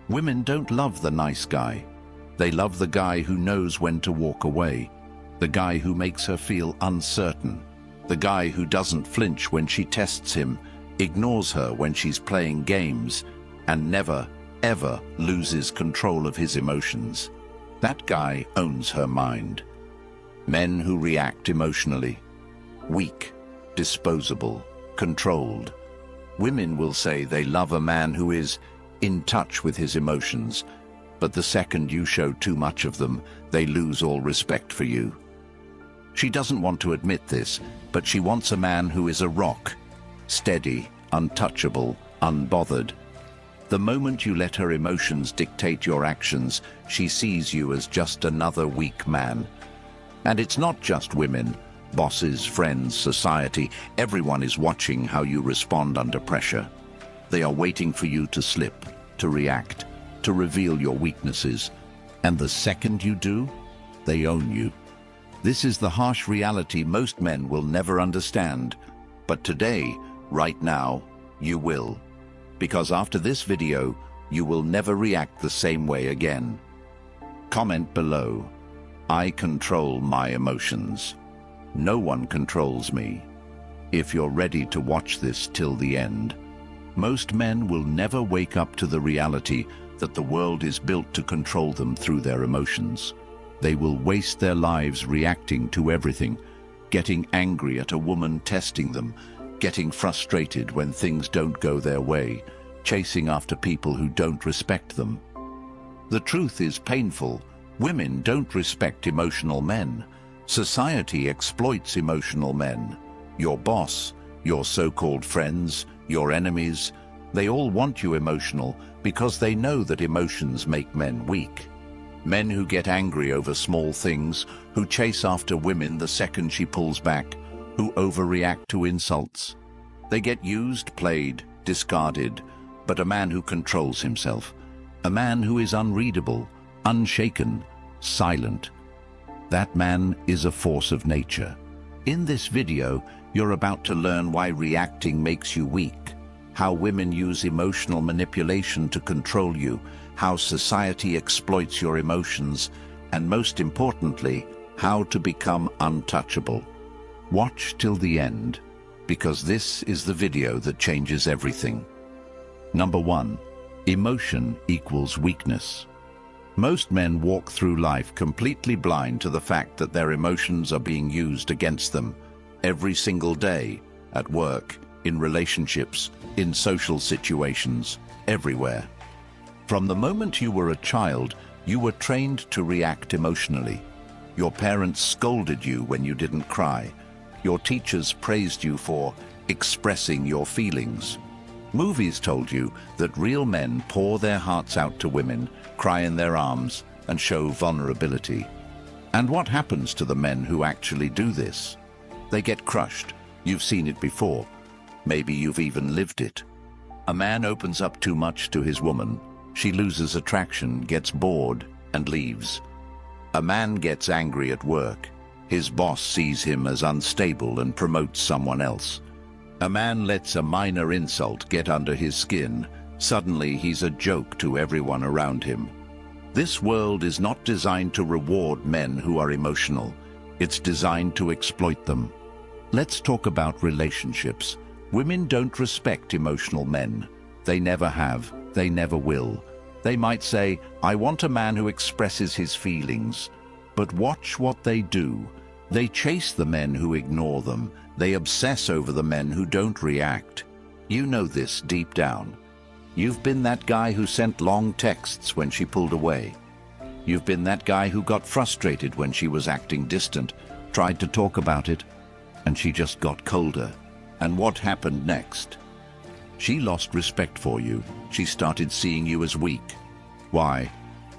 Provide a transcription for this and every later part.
Women don't love the nice guy. They love the guy who knows when to walk away, the guy who makes her feel uncertain, the guy who doesn't flinch when she tests him, ignores her when she's playing games, and never, ever loses control of his emotions. That guy owns her mind. Men who react emotionally. Weak, disposable, controlled. Women will say they love a man who is in touch with his emotions, but the second you show too much of them, they lose all respect for you. She doesn't want to admit this, but she wants a man who is a rock, steady, untouchable, unbothered. The moment you let her emotions dictate your actions, she sees you as just another weak man. And it's not just women. Bosses, friends, society, everyone is watching how you respond under pressure. They are waiting for you to slip, to react, to reveal your weaknesses. And the second you do, they own you. This is the harsh reality most men will never understand. But today, right now, you will. Because after this video, you will never react the same way again. Comment below. I control my emotions. No one controls me. If you're ready to watch this till the end. Most men will never wake up to the reality that the world is built to control them through their emotions. They will waste their lives reacting to everything, getting angry at a woman testing them, getting frustrated when things don't go their way, chasing after people who don't respect them. The truth is painful. Women don't respect emotional men. Society exploits emotional men. Your boss, your so-called friends, your enemies, they all want you emotional because they know that emotions make men weak. Men who get angry over small things, who chase after women the second she pulls back, who overreact to insults. They get used, played, discarded, but a man who controls himself, a man who is unreadable, unshaken, silent, that man is a force of nature. In this video, you're about to learn why reacting makes you weak, how women use emotional manipulation to control you, how society exploits your emotions, and most importantly, how to become untouchable. Watch till the end, because this is the video that changes everything. Number 1. Emotion equals weakness. Most men walk through life completely blind to the fact that their emotions are being used against them every single day, at work, in relationships, in social situations, everywhere. From the moment you were a child, you were trained to react emotionally. Your parents scolded you when you didn't cry. Your teachers praised you for expressing your feelings. Movies told you that real men pour their hearts out to women, cry in their arms, and show vulnerability. And what happens to the men who actually do this? They get crushed. You've seen it before. Maybe you've even lived it. A man opens up too much to his woman. She loses attraction, gets bored, and leaves. A man gets angry at work. His boss sees him as unstable and promotes someone else. A man lets a minor insult get under his skin. Suddenly he's a joke to everyone around him. This world is not designed to reward men who are emotional. It's designed to exploit them. Let's talk about relationships. Women don't respect emotional men. They never have. They never will. They might say, I want a man who expresses his feelings. But watch what they do. They chase the men who ignore them. They obsess over the men who don't react. You know this deep down. You've been that guy who sent long texts when she pulled away. You've been that guy who got frustrated when she was acting distant, tried to talk about it, and she just got colder. And what happened next? She lost respect for you. She started seeing you as weak. Why?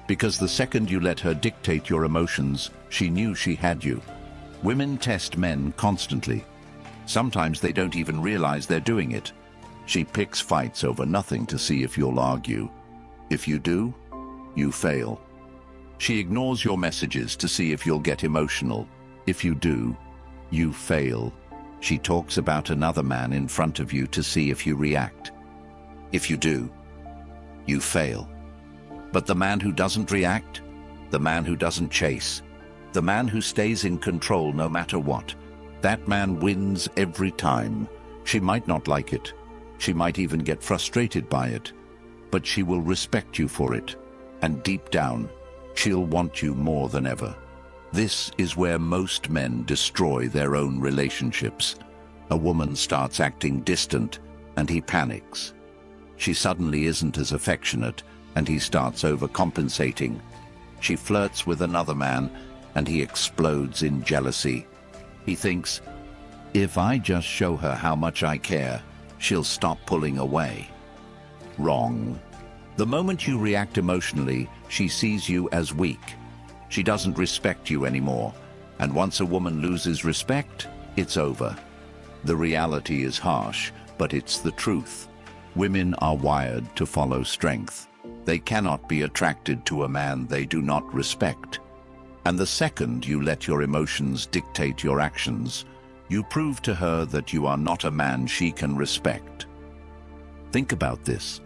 Because the second you let her dictate your emotions, she knew she had you. Women test men constantly. Sometimes they don't even realize they're doing it. She picks fights over nothing to see if you'll argue. If you do, you fail. She ignores your messages to see if you'll get emotional. If you do, you fail. She talks about another man in front of you to see if you react. If you do, you fail. But the man who doesn't react, the man who doesn't chase, the man who stays in control no matter what, that man wins every time. She might not like it. She might even get frustrated by it. But she will respect you for it. And deep down, she'll want you more than ever. This is where most men destroy their own relationships. A woman starts acting distant, and he panics. She suddenly isn't as affectionate, and he starts overcompensating. She flirts with another man, and he explodes in jealousy. He thinks, if I just show her how much I care, she'll stop pulling away. Wrong. The moment you react emotionally, she sees you as weak. She doesn't respect you anymore, and once a woman loses respect, it's over. The reality is harsh, but it's the truth. Women are wired to follow strength. They cannot be attracted to a man they do not respect. And the second you let your emotions dictate your actions, you prove to her that you are not a man she can respect. Think about this.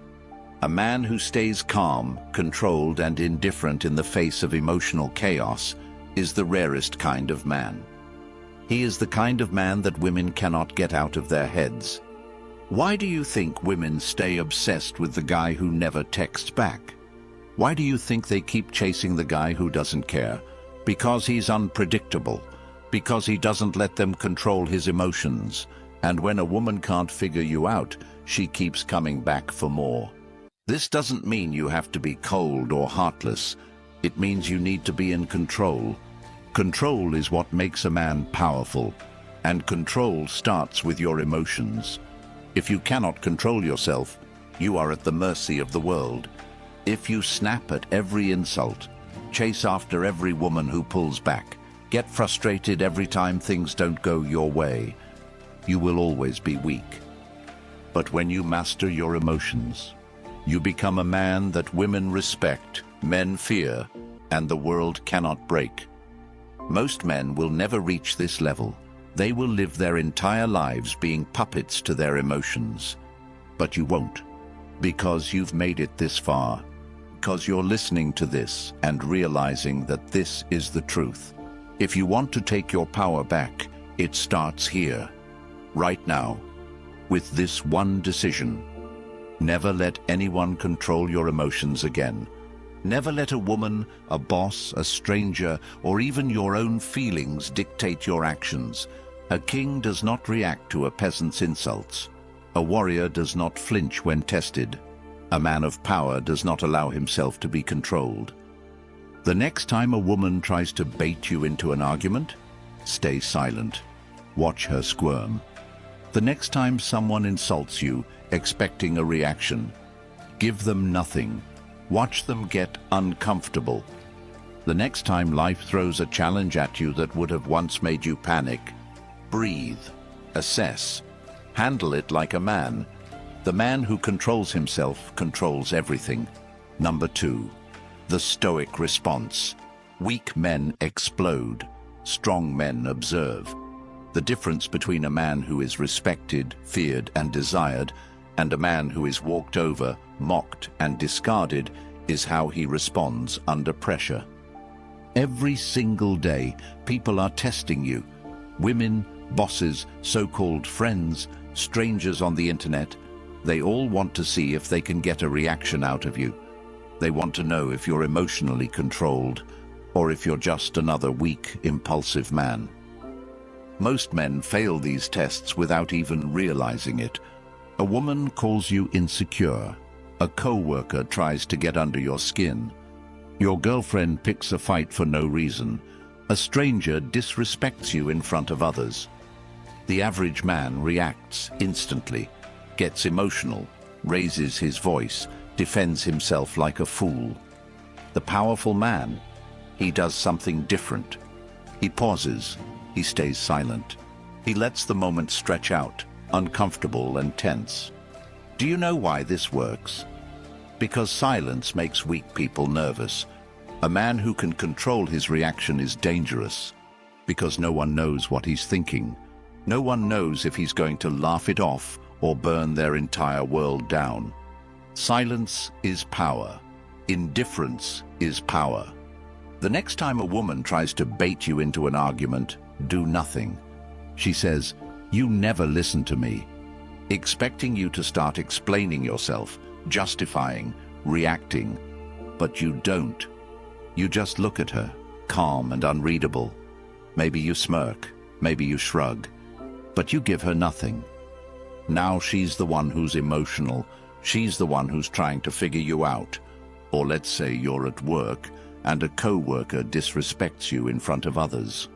A man who stays calm, controlled, and indifferent in the face of emotional chaos is the rarest kind of man. He is the kind of man that women cannot get out of their heads. Why do you think women stay obsessed with the guy who never texts back? Why do you think they keep chasing the guy who doesn't care? Because he's unpredictable. Because he doesn't let them control his emotions. And when a woman can't figure you out, she keeps coming back for more. This doesn't mean you have to be cold or heartless. It means you need to be in control. Control is what makes a man powerful, and control starts with your emotions. If you cannot control yourself, you are at the mercy of the world. If you snap at every insult, chase after every woman who pulls back, get frustrated every time things don't go your way, you will always be weak. But when you master your emotions, you become a man that women respect, men fear, and the world cannot break. Most men will never reach this level. They will live their entire lives being puppets to their emotions. But you won't, because you've made it this far, because you're listening to this and realizing that this is the truth. If you want to take your power back, it starts here, right now, with this one decision. Never let anyone control your emotions again. Never let a woman, a boss, a stranger, or even your own feelings dictate your actions. A king does not react to a peasant's insults. A warrior does not flinch when tested. A man of power does not allow himself to be controlled. The next time a woman tries to bait you into an argument, stay silent. Watch her squirm. The next time someone insults you, expecting a reaction, give them nothing. Watch them get uncomfortable. The next time life throws a challenge at you that would have once made you panic, breathe, assess, handle it like a man. The man who controls himself controls everything. Number 2, the Stoic response. Weak men explode, strong men observe. The difference between a man who is respected, feared, and desired and a man who is walked over, mocked, and discarded is how he responds under pressure. Every single day, people are testing you. Women, bosses, so-called friends, strangers on the internet, they all want to see if they can get a reaction out of you. They want to know if you're emotionally controlled or if you're just another weak, impulsive man. Most men fail these tests without even realizing it. A woman calls you insecure. A co-worker tries to get under your skin. Your girlfriend picks a fight for no reason. A stranger disrespects you in front of others. The average man reacts instantly, gets emotional, raises his voice, defends himself like a fool. The powerful man, he does something different. He pauses, he stays silent. He lets the moment stretch out, uncomfortable and tense. Do you know why this works? Because silence makes weak people nervous. A man who can control his reaction is dangerous, because no one knows what he's thinking. No one knows if he's going to laugh it off or burn their entire world down. Silence is power. Indifference is power. The next time a woman tries to bait you into an argument, do nothing. She says, "You never listen to me," expecting you to start explaining yourself, justifying, reacting. But you don't. You just look at her, calm and unreadable. Maybe you smirk, maybe you shrug, but you give her nothing. Now she's the one who's emotional. She's the one who's trying to figure you out. Or let's say you're at work and a co-worker disrespects you in front of others.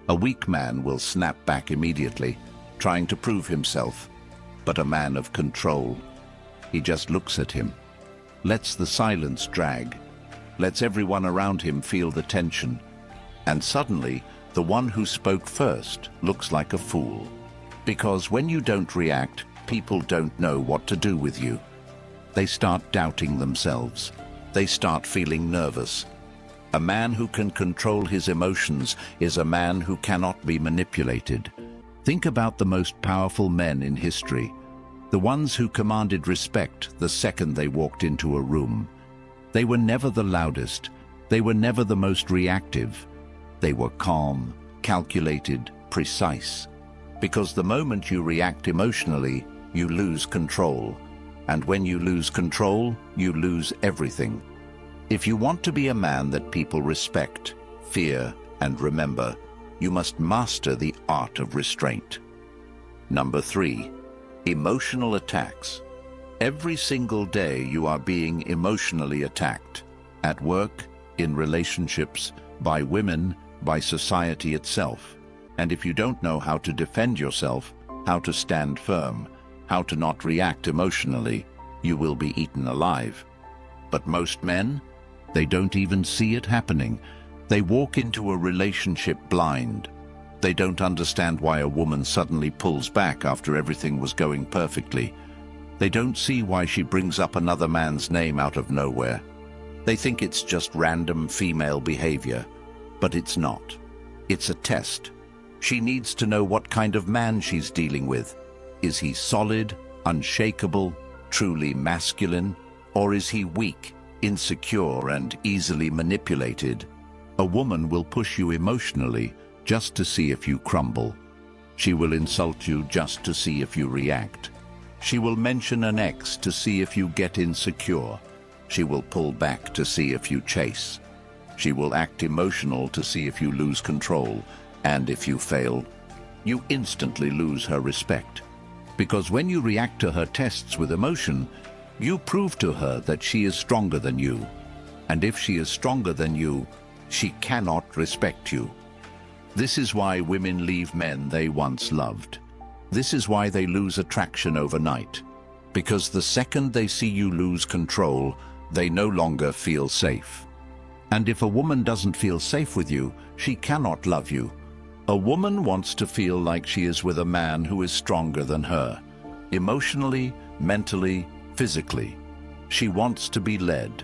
A weak man will snap back immediately, trying to prove himself. But a man of control, he just looks at him, lets the silence drag, lets everyone around him feel the tension. And suddenly, the one who spoke first looks like a fool. Because when you don't react, people don't know what to do with you. They start doubting themselves. They start feeling nervous. A man who can control his emotions is a man who cannot be manipulated. Think about the most powerful men in history, the ones who commanded respect the second they walked into a room. They were never the loudest. They were never the most reactive. They were calm, calculated, precise. Because the moment you react emotionally, you lose control. And when you lose control, you lose everything. If you want to be a man that people respect, fear, and remember, you must master the art of restraint. Number 3, emotional attacks. Every single day you are being emotionally attacked. At work, in relationships, by women, by society itself. And if you don't know how to defend yourself, how to stand firm, how to not react emotionally, you will be eaten alive. But most men, they don't even see it happening. They walk into a relationship blind. They don't understand why a woman suddenly pulls back after everything was going perfectly. They don't see why she brings up another man's name out of nowhere. They think it's just random female behavior, but it's not. It's a test. She needs to know what kind of man she's dealing with. Is he solid, unshakable, truly masculine, or is he weak, insecure, and easily manipulated? A woman will push you emotionally just to see if you crumble. She will insult you just to see if you react. She will mention an ex to see if you get insecure. She will pull back to see if you chase. She will act emotional to see if you lose control. And if you fail, you instantly lose her respect. Because when you react to her tests with emotion, you prove to her that she is stronger than you. And if she is stronger than you, she cannot respect you. This is why women leave men they once loved. This is why they lose attraction overnight. Because the second they see you lose control, they no longer feel safe. And if a woman doesn't feel safe with you, she cannot love you. A woman wants to feel like she is with a man who is stronger than her, emotionally, mentally, physically. She wants to be led.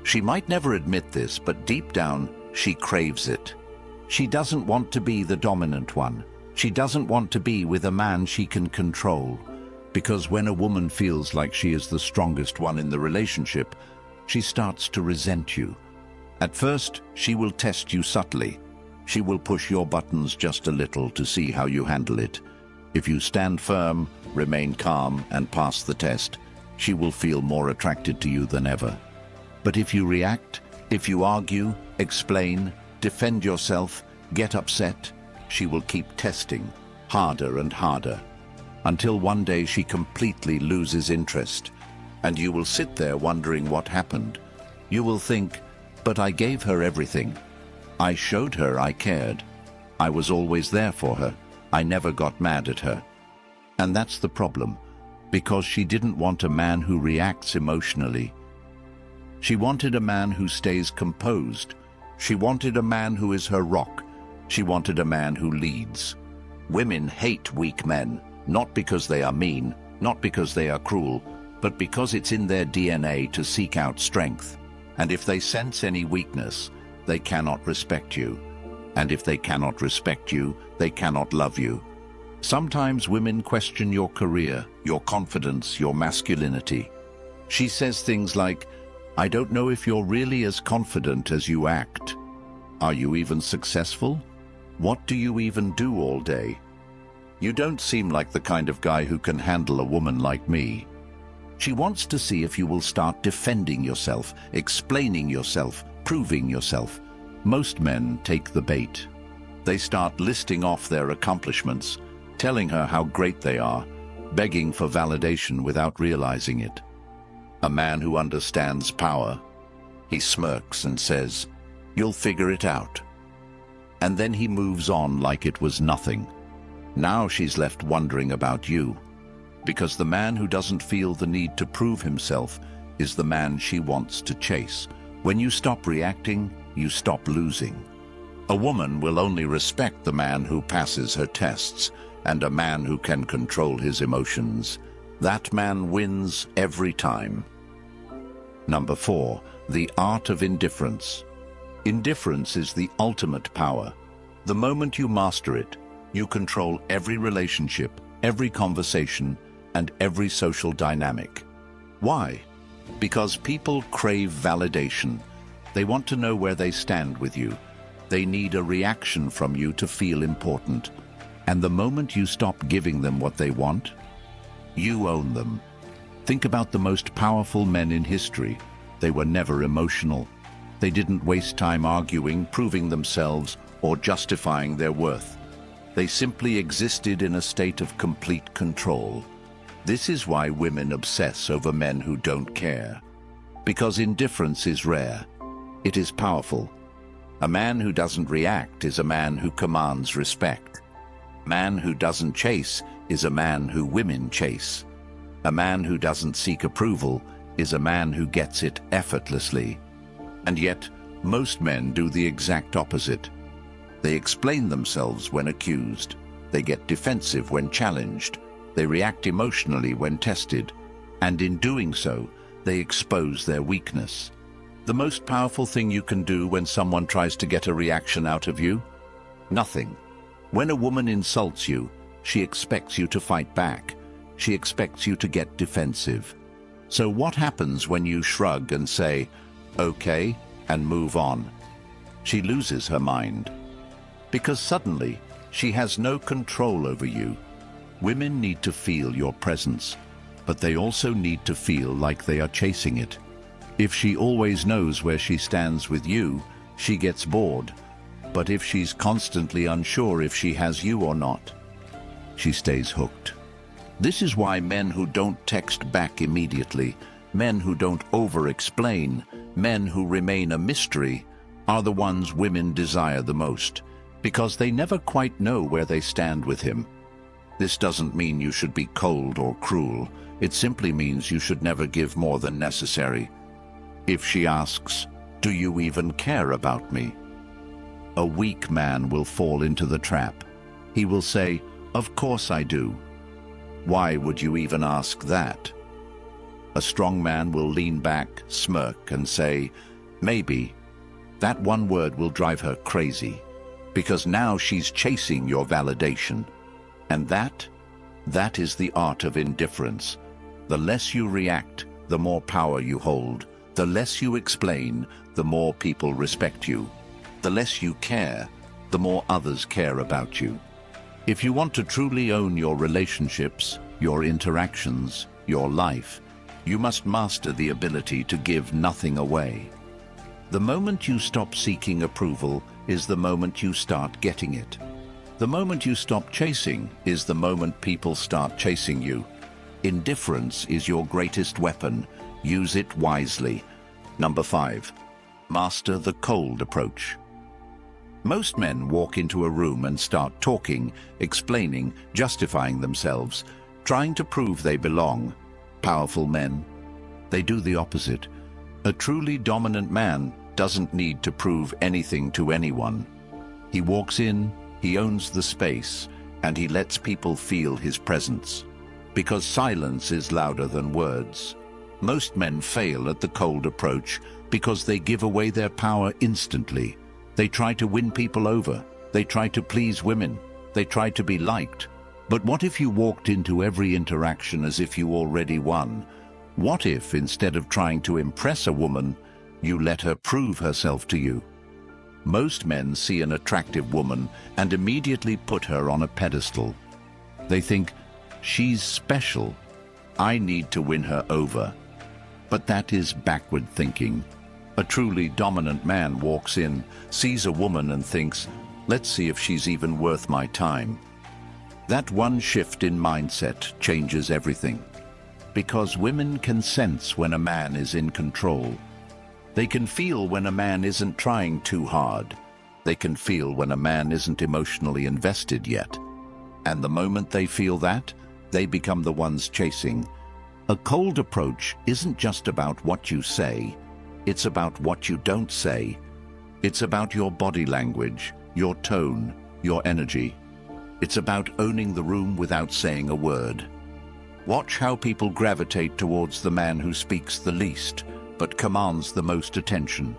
She might never admit this, but deep down, she craves it. She doesn't want to be the dominant one. She doesn't want to be with a man she can control. Because when a woman feels like she is the strongest one in the relationship, she starts to resent you. At first, she will test you subtly. She will push your buttons just a little to see how you handle it. If you stand firm, remain calm, and pass the test, she will feel more attracted to you than ever. But if you react, if you argue, explain, defend yourself, get upset, she will keep testing, harder and harder, until one day she completely loses interest, and you will sit there wondering what happened. You will think, but I gave her everything. I showed her I cared. I was always there for her. I never got mad at her. And that's the problem, because she didn't want a man who reacts emotionally. She wanted a man who stays composed. She wanted a man who is her rock. She wanted a man who leads. Women hate weak men, not because they are mean, not because they are cruel, but because it's in their DNA to seek out strength. And if they sense any weakness, they cannot respect you. And if they cannot respect you, they cannot love you. Sometimes women question your career, your confidence, your masculinity. She says things like, I don't know if you're really as confident as you act. Are you even successful? What do you even do all day? You don't seem like the kind of guy who can handle a woman like me. She wants to see if you will start defending yourself, explaining yourself, proving yourself. Most men take the bait. They start listing off their accomplishments, telling her how great they are, begging for validation without realizing it. A man who understands power, he smirks and says, "You'll figure it out." And then he moves on like it was nothing. Now she's left wondering about you, because the man who doesn't feel the need to prove himself is the man she wants to chase. When you stop reacting, you stop losing. A woman will only respect the man who passes her tests, and a man who can control his emotions. That man wins every time. Number 4, the art of indifference. Indifference is the ultimate power. The moment you master it, you control every relationship, every conversation, and every social dynamic. Why? Because people crave validation. They want to know where they stand with you. They need a reaction from you to feel important. And the moment you stop giving them what they want, you own them. Think about the most powerful men in history. They were never emotional. They didn't waste time arguing, proving themselves, or justifying their worth. They simply existed in a state of complete control. This is why women obsess over men who don't care. Because indifference is rare. It is powerful. A man who doesn't react is a man who commands respect. A man who doesn't chase is a man who women chase. A man who doesn't seek approval is a man who gets it effortlessly. And yet, most men do the exact opposite. They explain themselves when accused. They get defensive when challenged. They react emotionally when tested. And in doing so, they expose their weakness. The most powerful thing you can do when someone tries to get a reaction out of you? Nothing. When a woman insults you, she expects you to fight back. She expects you to get defensive. So what happens when you shrug and say, "Okay," and move on? She loses her mind. Because suddenly, she has no control over you. Women need to feel your presence, but they also need to feel like they are chasing it. If she always knows where she stands with you, she gets bored. But if she's constantly unsure if she has you or not, she stays hooked. This is why men who don't text back immediately, men who don't over-explain, men who remain a mystery, are the ones women desire the most, because they never quite know where they stand with him. This doesn't mean you should be cold or cruel. It simply means you should never give more than necessary. If she asks, "Do you even care about me?" a weak man will fall into the trap. He will say, "Of course I do." Why would you even ask that? A strong man will lean back, smirk, and say, "Maybe." That one word will drive her crazy, because now she's chasing your validation. And that is the art of indifference. The less you react, the more power you hold. The less you explain, the more people respect you. The less you care, the more others care about you. If you want to truly own your relationships, your interactions, your life, you must master the ability to give nothing away. The moment you stop seeking approval is the moment you start getting it. The moment you stop chasing is the moment people start chasing you. Indifference is your greatest weapon. Use it wisely. Number 5, master the cold approach. Most men walk into a room and start talking, explaining, justifying themselves, trying to prove they belong. Powerful men, they do the opposite. A truly dominant man doesn't need to prove anything to anyone. He walks in, he owns the space, and he lets people feel his presence. Because silence is louder than words. Most men fail at the cold approach because they give away their power instantly. They try to win people over. They try to please women. They try to be liked. But what if you walked into every interaction as if you already won? What if, instead of trying to impress a woman, you let her prove herself to you? Most men see an attractive woman and immediately put her on a pedestal. They think, she's special. I need to win her over. But that is backward thinking. A truly dominant man walks in, sees a woman and thinks, let's see if she's even worth my time. That one shift in mindset changes everything. Because women can sense when a man is in control. They can feel when a man isn't trying too hard. They can feel when a man isn't emotionally invested yet. And the moment they feel that, they become the ones chasing. A cold approach isn't just about what you say, it's about what you don't say. It's about your body language, your tone, your energy. It's about owning the room without saying a word. Watch how people gravitate towards the man who speaks the least, but commands the most attention.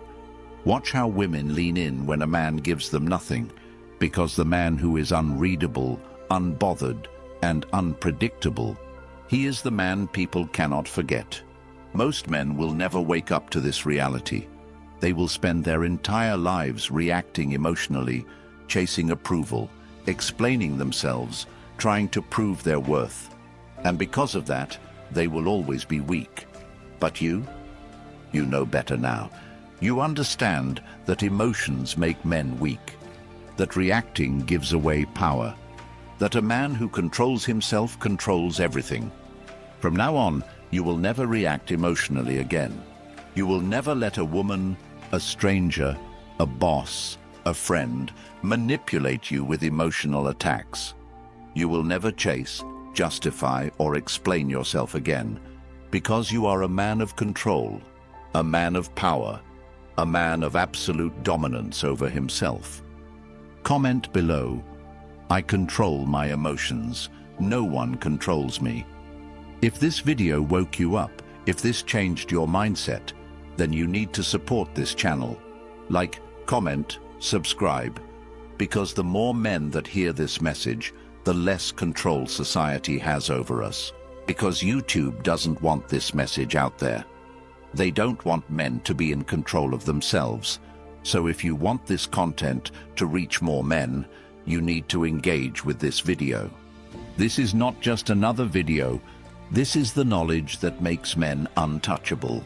Watch how women lean in when a man gives them nothing, because the man who is unreadable, unbothered, and unpredictable, he is the man people cannot forget. Most men will never wake up to this reality. They will spend their entire lives reacting emotionally, chasing approval, explaining themselves, trying to prove their worth. And because of that, they will always be weak. But you know better now. You understand that emotions make men weak, that reacting gives away power, that a man who controls himself controls everything. From now on, you will never react emotionally again. You will never let a woman, a stranger, a boss, a friend, manipulate you with emotional attacks. You will never chase, justify, or explain yourself again, because you are a man of control, a man of power, a man of absolute dominance over himself. Comment below, I control my emotions. No one controls me. If this video woke you up, if this changed your mindset, then you need to support this channel. Like, comment, subscribe, because the more men that hear this message, the less control society has over us. Because YouTube doesn't want this message out there. They don't want men to be in control of themselves. So if you want this content to reach more men, you need to engage with this video. This is not just another video. This is the knowledge that makes men untouchable.